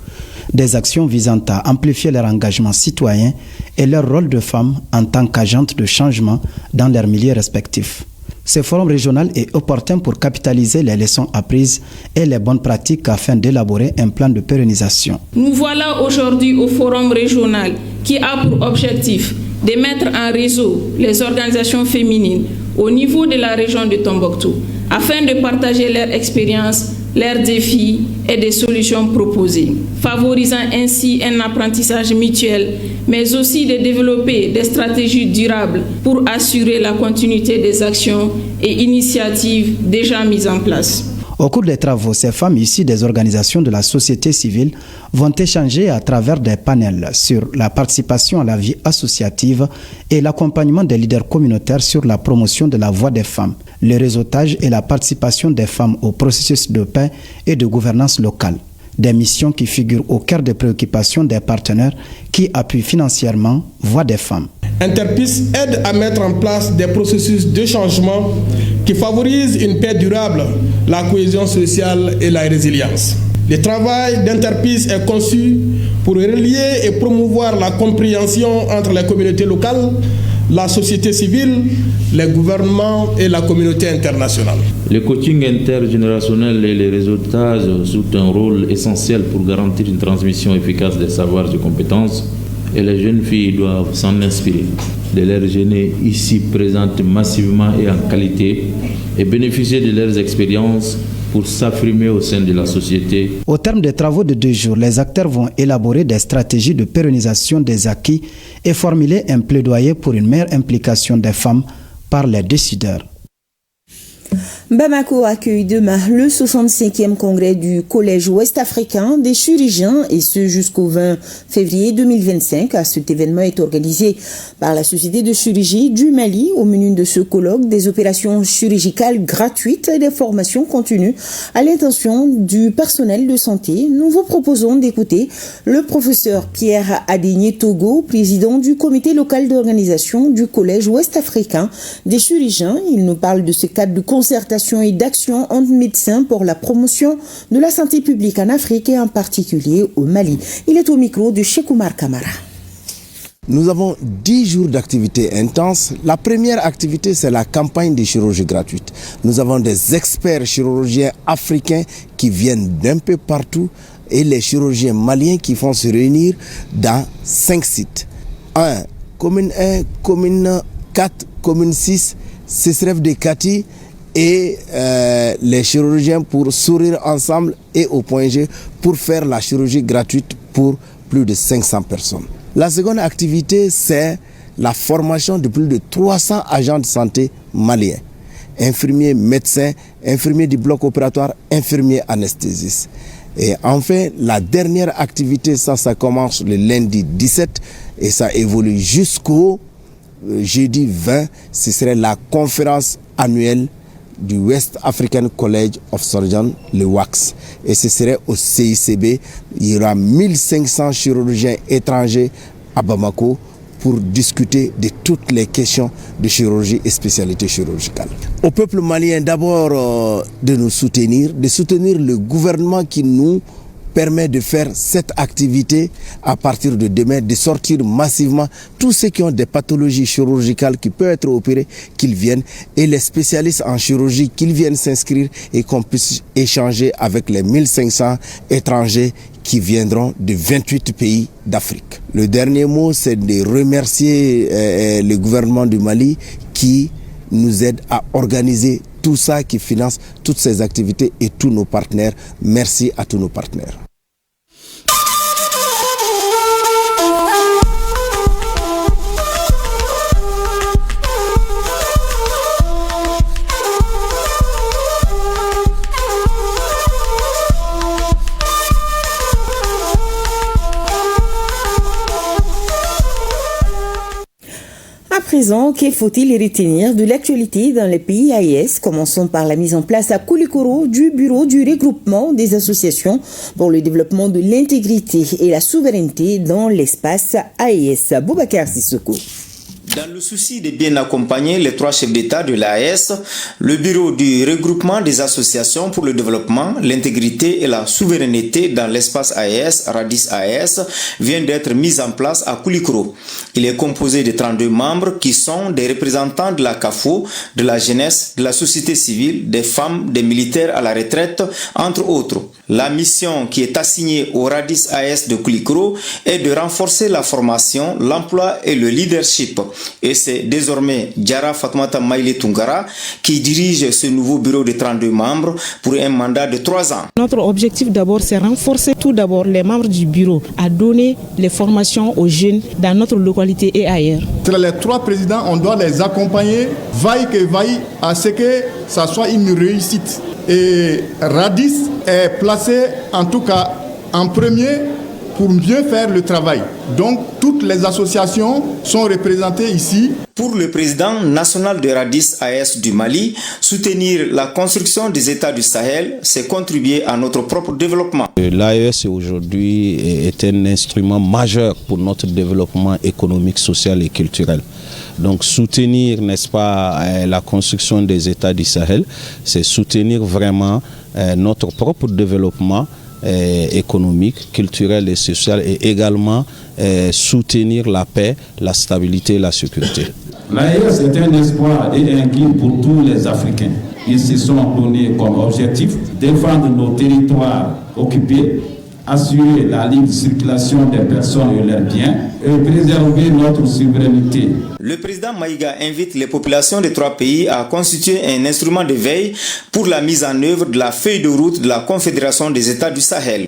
Des actions visant à amplifier leur engagement citoyen et leur rôle de femmes en tant qu'agentes de changement dans leurs milieux respectifs. Ce forum régional est opportun pour capitaliser les leçons apprises et les bonnes pratiques afin d'élaborer un plan de pérennisation. Nous voilà aujourd'hui au forum régional qui a pour objectif de mettre en réseau les organisations féminines au niveau de la région de Tombouctou afin de partager leurs expériences, leurs défis et des solutions proposées, favorisant ainsi un apprentissage mutuel, mais aussi de développer des stratégies durables pour assurer la continuité des actions et initiatives déjà mises en place. Au cours des travaux, ces femmes issues des organisations de la société civile vont échanger à travers des panels sur la participation à la vie associative et l'accompagnement des leaders communautaires sur la promotion de la voix des femmes, le réseautage et la participation des femmes au processus de paix et de gouvernance locale. Des missions qui figurent au cœur des préoccupations des partenaires qui appuient financièrement Voix des femmes. Interpeace aide à mettre en place des processus de changement qui favorisent une paix durable, la cohésion sociale et la résilience. Le travail d'Interpeace est conçu pour relier et promouvoir la compréhension entre les communautés locales, la société civile, les gouvernements et la communauté internationale. Le coaching intergénérationnel et les réseautages jouent un rôle essentiel pour garantir une transmission efficace des savoirs et compétences, et les jeunes filles doivent s'en inspirer de leurs aînés ici présentes massivement et en qualité et bénéficier de leurs expériences pour s'affirmer au sein de la société. Au terme des travaux de 2 jours, les acteurs vont élaborer des stratégies de pérennisation des acquis et formuler un plaidoyer pour une meilleure implication des femmes par les décideurs. Bamako accueille demain le 65e congrès du Collège ouest-africain des chirurgiens et ce jusqu'au 20 février 2025. Cet événement est organisé par la Société de chirurgie du Mali. Au menu de ce colloque, des opérations chirurgicales gratuites et des formations continues à l'intention du personnel de santé. Nous vous proposons d'écouter le professeur Pierre Adénié Togo, président du comité local d'organisation du Collège ouest-africain des chirurgiens. Il nous parle de ce cadre de concertation et d'action entre médecins pour la promotion de la santé publique en Afrique et en particulier au Mali. Il est au micro de Cheikh Oumar Kamara. Nous avons 10 jours d'activité intense. La première activité, c'est la campagne de chirurgie gratuite. Nous avons des experts chirurgiens africains qui viennent d'un peu partout et les chirurgiens maliens qui vont se réunir dans 5 sites. 1, commune 1, commune 4, commune 6, CESREF de Kati, et les chirurgiens pour sourire ensemble et au point G pour faire la chirurgie gratuite pour plus de 500 personnes. La seconde activité, c'est la formation de plus de 300 agents de santé maliens. Infirmiers, médecins, infirmiers du bloc opératoire, infirmiers anesthésistes. Et enfin, la dernière activité, ça commence le lundi 17 et ça évolue jusqu'au jeudi 20. Ce serait la conférence annuelle du West African College of Surgeons, le WACS. Et ce serait au CICB. Il y aura 1500 chirurgiens étrangers à Bamako pour discuter de toutes les questions de chirurgie et spécialités chirurgicales. Au peuple malien, d'abord de nous soutenir, de soutenir le gouvernement qui nous permet de faire cette activité à partir de demain, de sortir massivement tous ceux qui ont des pathologies chirurgicales qui peuvent être opérées, qu'ils viennent, et les spécialistes en chirurgie qu'ils viennent s'inscrire et qu'on puisse échanger avec les 1500 étrangers qui viendront de 28 pays d'Afrique. Le dernier mot, c'est de remercier le gouvernement du Mali qui nous aide à organiser tout ça, qui finance toutes ces activités et tous nos partenaires. Merci à tous nos partenaires. À présent, qu'il faut-il retenir de l'actualité dans les pays AES? Commençons par la mise en place à Koulikoro du bureau du regroupement des associations pour le développement de l'intégrité et la souveraineté dans l'espace AES. Boubacar Sissoko. Dans le souci de bien accompagner les 3 chefs d'État de l'AES, le bureau du regroupement des associations pour le développement, l'intégrité et la souveraineté dans l'espace AES, Radis AES, vient d'être mis en place à Koulikoro. Il est composé de 32 membres qui sont des représentants de la CAFO, de la jeunesse, de la société civile, des femmes, des militaires à la retraite, entre autres. La mission qui est assignée au Radis AES de Koulikoro est de renforcer la formation, l'emploi et le leadership Et c'est désormais Diarra Fatoumata Maïlé Tungara qui dirige ce nouveau bureau de 32 membres pour un mandat de 3 ans. Notre objectif d'abord, c'est renforcer tout d'abord les membres du bureau à donner les formations aux jeunes dans notre localité et ailleurs. Les 3 présidents, on doit les accompagner, vaille que vaille, à ce que ça soit une réussite. Et Radis est placé en tout cas en premier pour mieux faire le travail. Donc toutes les associations sont représentées ici. Pour le président national de Radis AS du Mali, soutenir la construction des États du Sahel, c'est contribuer à notre propre développement. L'AES aujourd'hui est un instrument majeur pour notre développement économique, social et culturel. Donc soutenir, n'est-ce pas, la construction des États du Sahel, c'est soutenir vraiment notre propre développement économique, culturel et social, et également soutenir la paix, la stabilité et la sécurité. L'AES est un espoir et un guide pour tous les Africains. Ils se sont donnés comme objectif défendre nos territoires occupés, assurer la libre circulation des personnes et leurs biens et préserver notre souveraineté. Le président Maïga invite les populations des 3 pays à constituer un instrument de veille pour la mise en œuvre de la feuille de route de la Confédération des États du Sahel.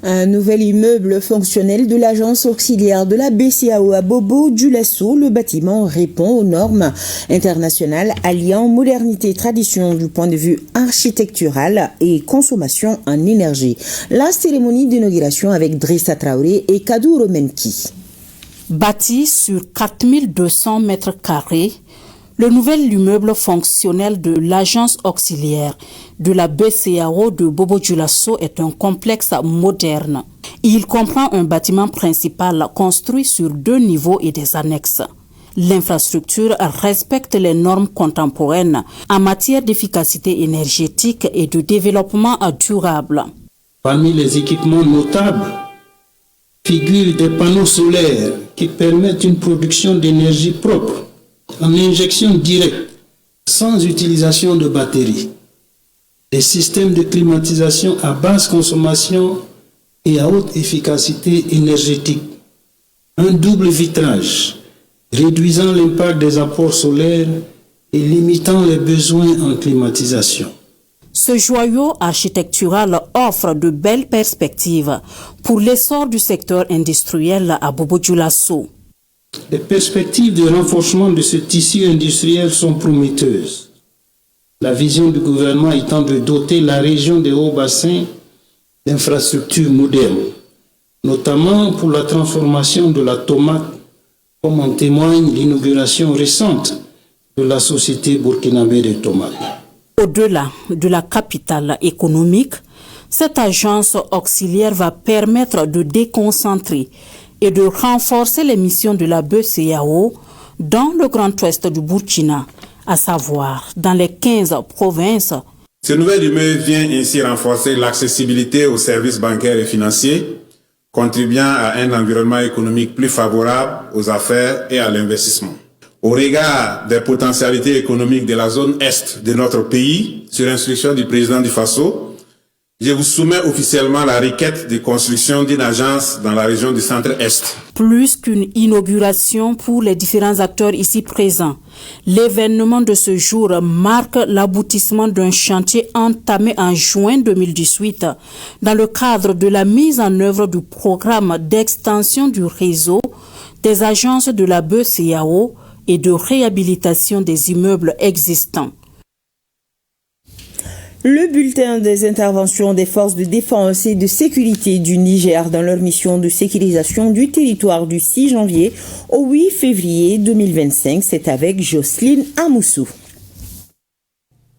Un nouvel immeuble fonctionnel de l'agence auxiliaire de la BCAO à Bobo-Dioulasso, le bâtiment répond aux normes internationales alliant modernité et tradition du point de vue architectural et consommation en énergie. La cérémonie d'inauguration avec Drissa Traoré et Kadou Romenki. Bâti sur 4200 mètres carrés, le nouvel immeuble fonctionnel de l'agence auxiliaire de la BCAO de Bobo-Dioulasso est un complexe moderne. Il comprend un bâtiment principal construit sur 2 niveaux et des annexes. L'infrastructure respecte les normes contemporaines en matière d'efficacité énergétique et de développement durable. Parmi les équipements notables figurent des panneaux solaires qui permettent une production d'énergie propre en injection directe, sans utilisation de batterie. Des systèmes de climatisation à basse consommation et à haute efficacité énergétique. Un double vitrage, réduisant l'impact des apports solaires et limitant les besoins en climatisation. Ce joyau architectural offre de belles perspectives pour l'essor du secteur industriel à Bobo-Dioulasso. Les perspectives de renforcement de ce tissu industriel sont prometteuses. La vision du gouvernement étant de doter la région des hauts-bassins d'infrastructures modernes, notamment pour la transformation de la tomate, comme en témoigne l'inauguration récente de la société burkinabé de tomates. Au-delà de la capitale économique, cette agence auxiliaire va permettre de déconcentrer et de renforcer les missions de la BCAO dans le Grand Ouest du Burkina, à savoir dans les 15 provinces. Ce nouvel immeuble vient ainsi renforcer l'accessibilité aux services bancaires et financiers, contribuant à un environnement économique plus favorable aux affaires et à l'investissement. Au regard des potentialités économiques de la zone Est de notre pays, sur instruction du président du Faso, je vous soumets officiellement la requête de construction d'une agence dans la région du Centre-Est. Plus qu'une inauguration pour les différents acteurs ici présents, l'événement de ce jour marque l'aboutissement d'un chantier entamé en juin 2018 dans le cadre de la mise en œuvre du programme d'extension du réseau des agences de la BCAO et de réhabilitation des immeubles existants. Le bulletin des interventions des forces de défense et de sécurité du Niger dans leur mission de sécurisation du territoire du 6 janvier au 8 février 2025, c'est avec Jocelyne Amoussou.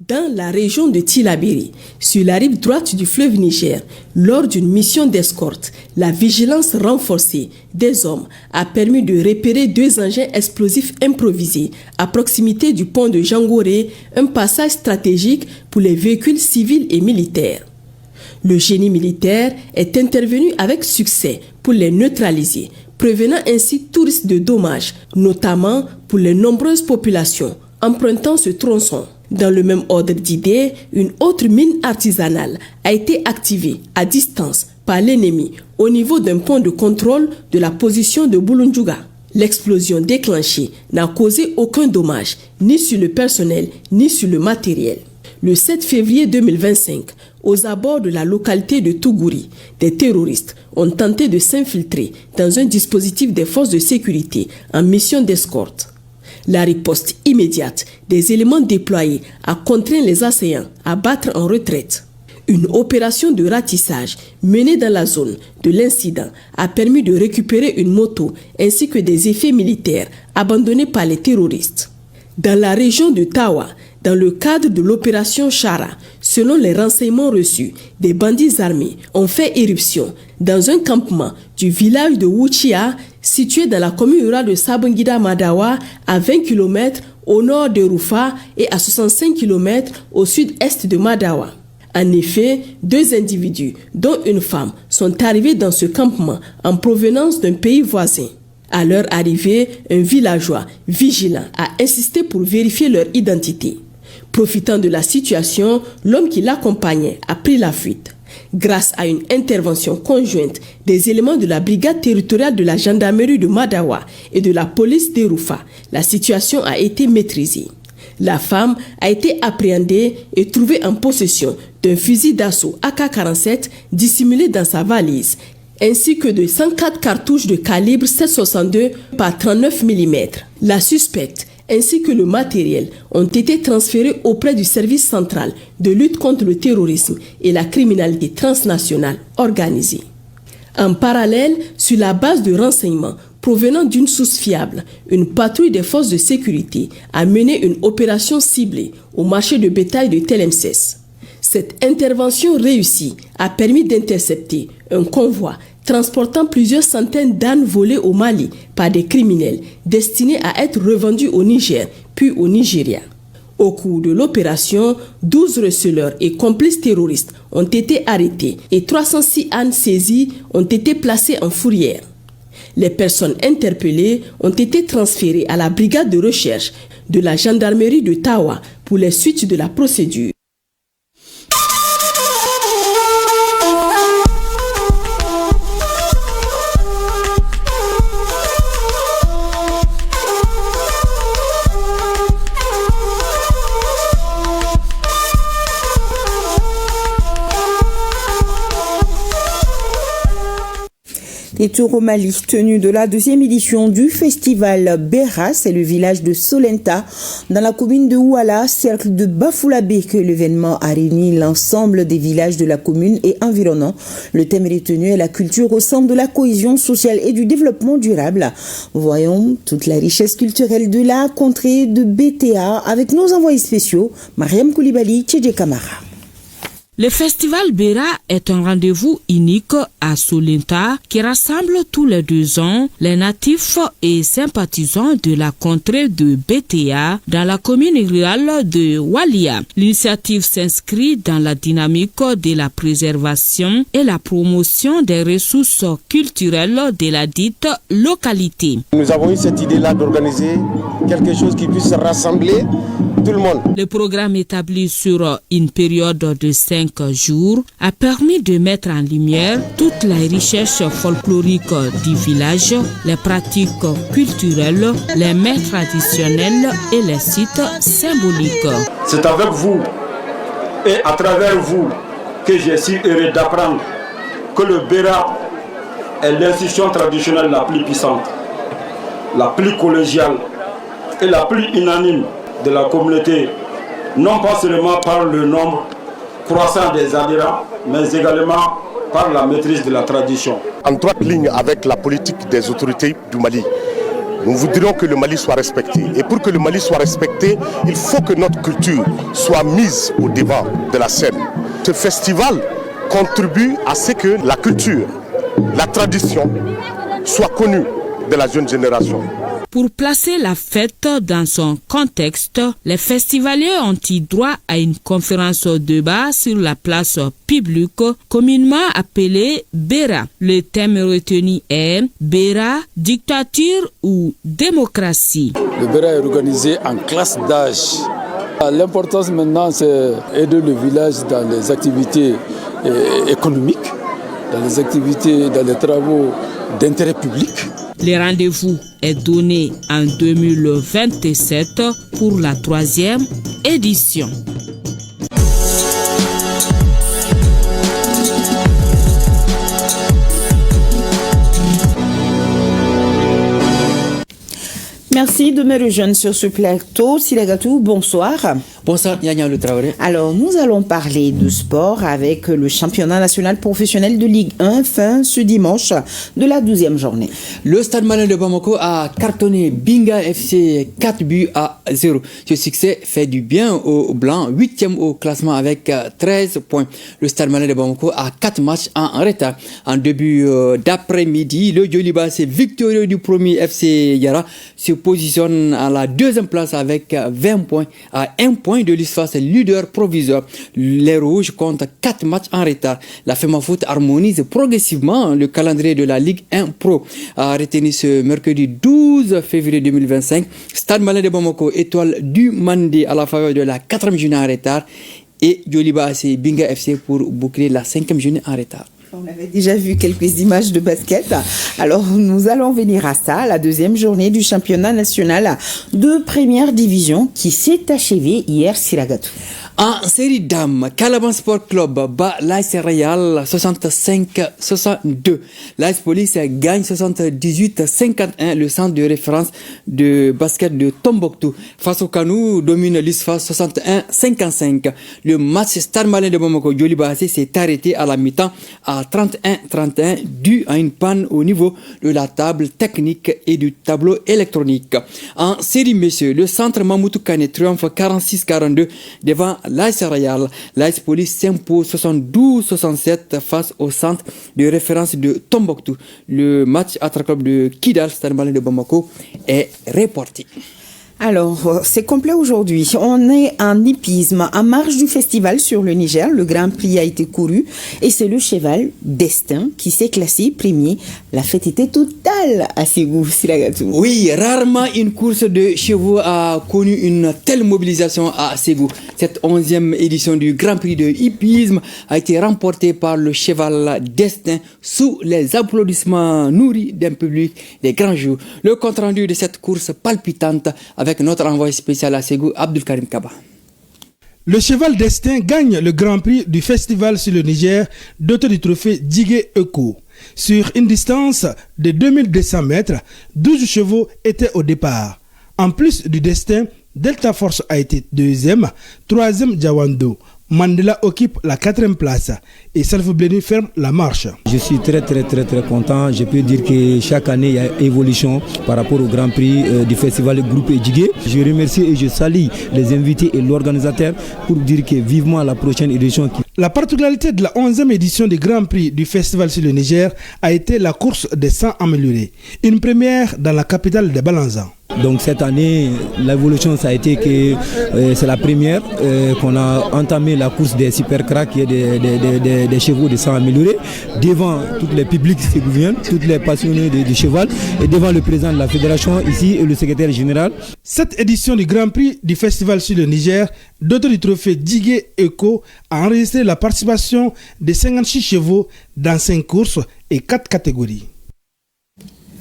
Dans la région de Tillabéri, sur la rive droite du fleuve Niger, lors d'une mission d'escorte, la vigilance renforcée des hommes a permis de repérer 2 engins explosifs improvisés à proximité du pont de Jangoré, un passage stratégique pour les véhicules civils et militaires. Le génie militaire est intervenu avec succès pour les neutraliser, prévenant ainsi tout risque de dommages, notamment pour les nombreuses populations empruntant ce tronçon. Dans le même ordre d'idées, une autre mine artisanale a été activée à distance par l'ennemi au niveau d'un point de contrôle de la position de Bulunjuga. L'explosion déclenchée n'a causé aucun dommage, ni sur le personnel, ni sur le matériel. Le 7 février 2025, aux abords de la localité de Tougouri, des terroristes ont tenté de s'infiltrer dans un dispositif des forces de sécurité en mission d'escorte. La riposte immédiate des éléments déployés a contraint les assaillants à battre en retraite. Une opération de ratissage menée dans la zone de l'incident a permis de récupérer une moto ainsi que des effets militaires abandonnés par les terroristes. Dans la région de Tawa, dans le cadre de l'opération Chara, selon les renseignements reçus, des bandits armés ont fait éruption dans un campement du village de Wuchia, situé dans la commune rurale de Sabangida Madawa, à 20 km au nord de Rufa et à 65 km au sud-est de Madawa. En effet, 2 individus, dont une femme, sont arrivés dans ce campement en provenance d'un pays voisin. À leur arrivée, un villageois vigilant a insisté pour vérifier leur identité. Profitant de la situation, l'homme qui l'accompagnait a pris la fuite. Grâce à une intervention conjointe des éléments de la brigade territoriale de la gendarmerie de Madawa et de la police de Rufa, la situation a été maîtrisée. La femme a été appréhendée et trouvée en possession d'un fusil d'assaut AK-47 dissimulé dans sa valise, ainsi que de 104 cartouches de calibre 7,62 par 39 mm. La suspecte ainsi que le matériel ont été transférés auprès du service central de lutte contre le terrorisme et la criminalité transnationale organisée. En parallèle, sur la base de renseignements provenant d'une source fiable, une patrouille des forces de sécurité a mené une opération ciblée au marché de bétail de Telemses. Cette intervention réussie a permis d'intercepter un convoi transportant plusieurs centaines d'ânes volés au Mali par des criminels destinés à être revendus au Niger puis au Nigeria. Au cours de l'opération, 12 receleurs et complices terroristes ont été arrêtés et 306 ânes saisis ont été placés en fourrière. Les personnes interpellées ont été transférées à la brigade de recherche de la gendarmerie de Tawa pour les suites de la procédure. Et tour au Mali, tenue de la 2e édition du festival Bera, c'est le village de Solenta, dans la commune de Ouala, cercle de Bafoulabé, que l'événement a réuni l'ensemble des villages de la commune et environnants. Le thème retenu est la culture au centre de la cohésion sociale et du développement durable. Voyons toute la richesse culturelle de la contrée de BTA avec nos envoyés spéciaux, Mariam Koulibaly, Tchédje Kamara. Le festival Bera est un rendez-vous unique à Solenta qui rassemble tous les 2 ans les natifs et sympathisants de la contrée de BTA dans la commune rurale de Walia. L'initiative s'inscrit dans la dynamique de la préservation et la promotion des ressources culturelles de la dite localité. Nous avons eu cette idée-là d'organiser quelque chose qui puisse rassembler tout le monde. Le programme établi sur une période de 5 jours a permis de mettre en lumière toute la richesse folklorique du village, les pratiques culturelles, les mets traditionnels et les sites symboliques. C'est avec vous et à travers vous que je suis heureux d'apprendre que le Bera est l'institution traditionnelle la plus puissante, la plus collégiale et la plus unanime de la communauté, non pas seulement par le nombre croissant des adhérents, mais également par la maîtrise de la tradition. En droite ligne avec la politique des autorités du Mali, nous voudrions que le Mali soit respecté. Et pour que le Mali soit respecté, il faut que notre culture soit mise au devant de la scène. Ce festival contribue à ce que la culture, la tradition soit connue de la jeune génération. Pour placer la fête dans son contexte, les festivaliers ont eu droit à une conférence de débat sur la place publique, communément appelée Bera. Le thème retenu est Bera, dictature ou démocratie. Le Bera est organisé en classe d'âge. L'importance maintenant, c'est aider le village dans les activités économiques, dans les activités, dans les travaux d'intérêt public. Le rendez-vous est donné en 2027 pour la 3e édition. Merci de me rejoindre sur ce plateau. Silagatou, bonsoir. Bonsoir, Yanya Le Traoré. Alors, nous allons parler de sport avec le championnat national professionnel de Ligue 1 fin ce dimanche de la 12e journée. Le Stade Malien de Bamako a cartonné Binga FC 4-0. Ce succès fait du bien aux Blancs, 8e au classement avec 13 points. Le Stade Malien de Bamako a 4 matchs en retard. En début d'après-midi, le Djoliba, c'est victorieux du premier FC Yara, se positionne à la 2e place avec 20 points à 1 point de l'ISFAS, leader provisoire. Les Rouges comptent 4 matchs en retard. La FEMAFOOT harmonise progressivement le calendrier de la Ligue 1 Pro. A retenu ce mercredi 12 février 2025, Stade Malien de Bamako, étoile du Mandé à la faveur de la 4e journée en retard, et Djoliba c'est Binga FC pour boucler la 5e journée en retard. On avait déjà vu quelques images de basket. Alors, nous allons venir à ça, la 2e journée du championnat national de première division qui s'est achevée hier, Silagatou. En série dames, Calaban Sport Club bat l'AS Royal 65-62. l'AS Police gagne 78-51 le centre de référence de basket de Tombouctou. Face au Kanou, domine l'ISFAS 61-55. Le match Stade Malien de Bamako Djoliba s'est arrêté à la mi-temps à 31-31 dû à une panne au niveau de la table technique et du tableau électronique. En série messieurs, le centre Mamoutou Kane triomphe 46-42 devant l'AS Royal. l'AS Police s'impose 72-67 face au centre de référence de Tombouctou. Le match entre club de Kidal, Stade Malien de Bamako, est reporté. Alors, c'est complet aujourd'hui. On est en hippisme, en marge du festival sur le Niger. Le Grand Prix a été couru et c'est le cheval Destin qui s'est classé premier. La fête était totale à Ségou, Silagatou. Oui, rarement une course de chevaux a connu une telle mobilisation à Ségou. Cette 11e édition du Grand Prix de hippisme a été remportée par le cheval Destin sous les applaudissements nourris d'un public des grands jours. Le compte-rendu de cette course palpitante avec notre envoyé spécial à Ségou, Abdul Karim Kaba. Le cheval Destin gagne le Grand Prix du festival sur le Niger, doté du trophée Digué Eco. Sur une distance de 2200 mètres, 12 chevaux étaient au départ. En plus du Destin, Delta Force a été 2e, 3e Jawando. Mandela occupe la 4e place et Salfo Bleni ferme la marche. Je suis très content. Je peux dire que chaque année il y a évolution par rapport au Grand Prix du festival Groupe Djigué. Je remercie et je salue les invités et l'organisateur pour dire que vivement la prochaine édition. La particularité de la 11e édition du Grand Prix du festival sur le Niger a été la course des 100 améliorés. Une première dans la capitale de Balanzan. Donc cette année, l'évolution ça a été que c'est la première qu'on a entamé la course des super cracks et des chevaux de 100 améliorés devant tous les publics qui viennent, tous les passionnés du cheval et devant le président de la fédération ici et le secrétaire général. Cette édition du Grand Prix du festival sur le Niger, doté du trophée Digué Eco, a enregistré la participation de 56 chevaux dans 5 courses et 4 catégories.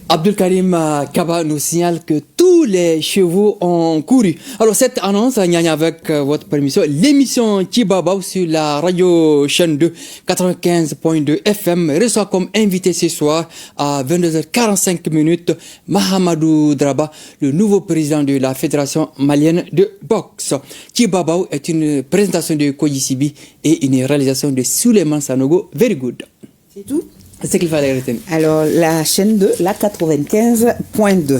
Abdul Karim Kaba nous signale que tous les chevaux ont couru. Alors cette annonce, avec votre permission, l'émission Tchibabao sur la radio chaîne 2 95.2 FM reçoit comme invité ce soir à 22h45 Mahamadou Draba, le nouveau président de la Fédération malienne de boxe. Tchibabao est une présentation de Koji Sibi et une réalisation de Suleiman Sanogo. Very good. C'est tout? C'est ce qu'il fallait retenir. Alors, la chaîne 2, la 95.2.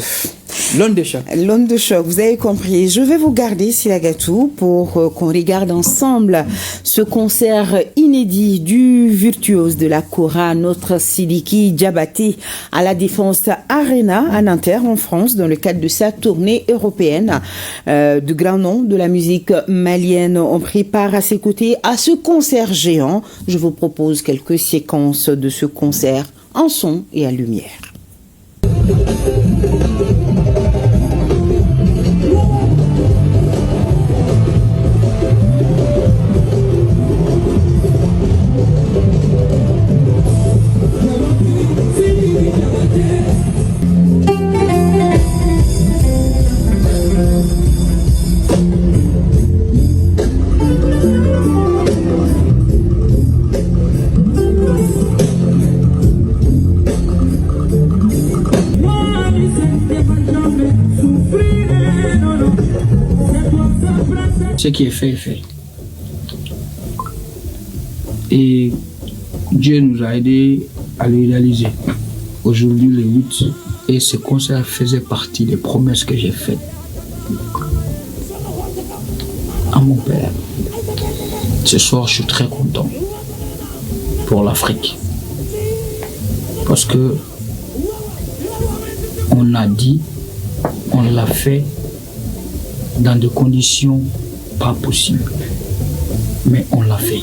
L'onde de choc. L'onde de choc, vous avez compris. Je vais vous garder, Silagatou, pour qu'on regarde ensemble ce concert inédit du virtuose de la Kora, notre Sidiki Diabaté, à la Défense Arena à Nanterre, en France, dans le cadre de sa tournée européenne. De grands noms de la musique malienne ont pris part à ses côtés à ce concert géant. Je vous propose quelques séquences de ce concert en son et à lumière. Ce qui est fait est fait. Et Dieu nous a aidés à le réaliser. Aujourd'hui, le 8, et ce concert faisait partie des promesses que j'ai faites à mon père. Ce soir, je suis très content pour l'Afrique. Parce que on a dit, on l'a fait dans des conditions pas possibles. Mais on l'a fait.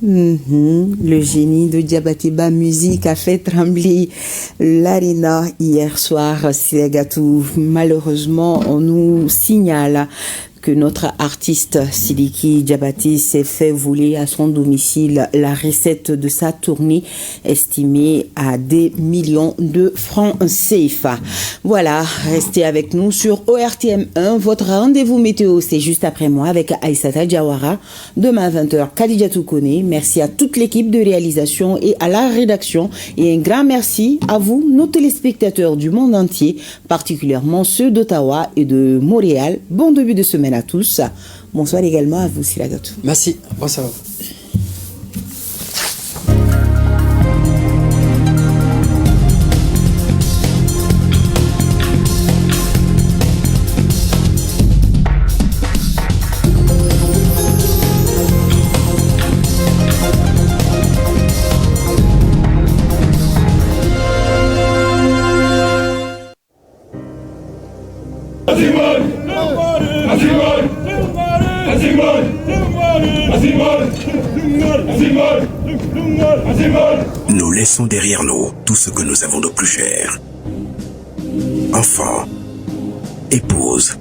Le génie de Diabatiba Musique a fait trembler l'arena hier soir. Segatou, malheureusement, on nous signale que notre artiste Sidiki Diabati s'est fait voler à son domicile la recette de sa tournée estimée à des millions de francs CFA. Voilà, restez avec nous sur ORTM 1. Votre rendez-vous météo, c'est juste après moi avec Aïssata Diawara. Demain à 20h, Khadija Toukone. Merci à toute l'équipe de réalisation et à la rédaction. Et un grand merci à vous, nos téléspectateurs du monde entier, particulièrement ceux d'Ottawa et de Montréal. Bon début de semaine à tous. Bonsoir également à vous, Silagatou. Merci. Bonsoir. Nous laissons derrière nous tout ce que nous avons de plus cher. Enfants, épouses,